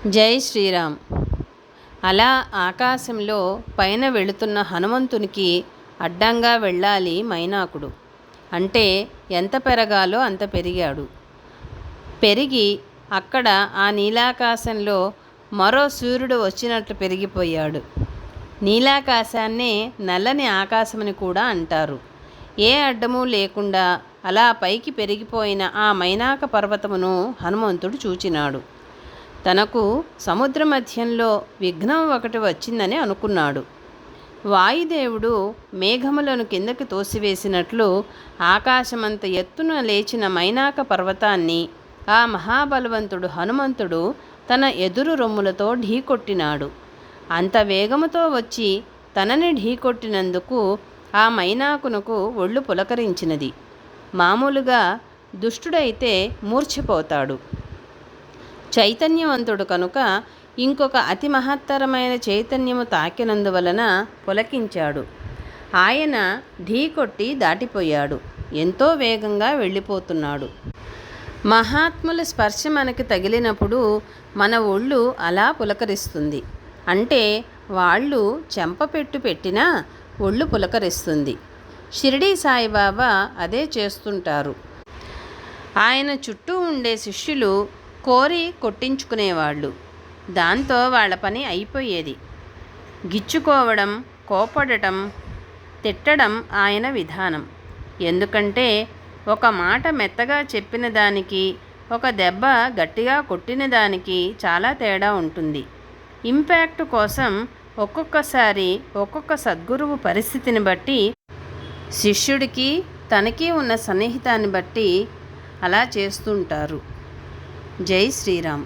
జై శ్రీరామ్. అలా ఆకాశంలో పైన వెళుతున్న హనుమంతునికి అడ్డంగా వెళ్ళాలి మైనాకుడు. అంటే ఎంత పెరగాలో అంత పెరిగాడు. పెరిగి అక్కడ ఆ నీలాకాశంలో మరో సూర్యుడు వచ్చినట్లు పెరిగిపోయాడు. నీలాకాశాన్నే నల్లని ఆకాశమని కూడా అంటారు. ఏ అడ్డము లేకుండా అలా పైకి పెరిగిపోయిన ఆ మైనాక పర్వతమును హనుమంతుడు చూచినాడు. తనకు సముద్ర మధ్యంలో విఘ్నం ఒకటి వచ్చిందని అనుకున్నాడు. వాయుదేవుడు మేఘములను కిందకి తోసివేసినట్లు ఆకాశమంత ఎత్తున లేచిన మైనాక పర్వతాన్ని ఆ మహాబలవంతుడు హనుమంతుడు తన ఎదురు రొమ్ములతో ఢీకొట్టినాడు. అంత వేగముతో వచ్చి తనని ఢీకొట్టినందుకు ఆ మైనాకునకు ఒళ్ళు పులకరించినది. మామూలుగా దుష్టుడైతే మూర్ఛపోతాడు. చైతన్యవంతుడు కనుక ఇంకొక అతి మహత్తరమైన చైతన్యము తాకినందువలన పులకించాడు. ఆయన ఢీకొట్టి దాటిపోయాడు. ఎంతో వేగంగా వెళ్ళిపోతున్నాడు. మహాత్ముల స్పర్శ మనకి తగిలినప్పుడు మన ఒళ్ళు అలా పులకరిస్తుంది. అంటే వాళ్ళు చెంపపెట్టు పెట్టినా ఒళ్ళు పులకరిస్తుంది. షిరిడీ సాయిబాబా అదే చేస్తుంటారు. ఆయన చుట్టూ ఉండే శిష్యులు కోరి కొట్టించుకునేవాళ్ళు. దాంతో వాళ్ళ పని అయిపోయేది. గిచ్చుకోవడం, కోపడటం, తిట్టడం ఆయన విధానం. ఎందుకంటే ఒక మాట మెత్తగా చెప్పిన దానికి, ఒక దెబ్బ గట్టిగా కొట్టిన దానికి చాలా తేడా ఉంటుంది. ఇంపాక్ట్ కోసం ఒక్కొక్కసారి ఒక్కొక్క సద్గురువు పరిస్థితిని బట్టి, శిష్యుడికి తనకి ఉన్న సన్నిహితాన్ని బట్టి అలా చేస్తుంటారు. జై శ్రీరామ్.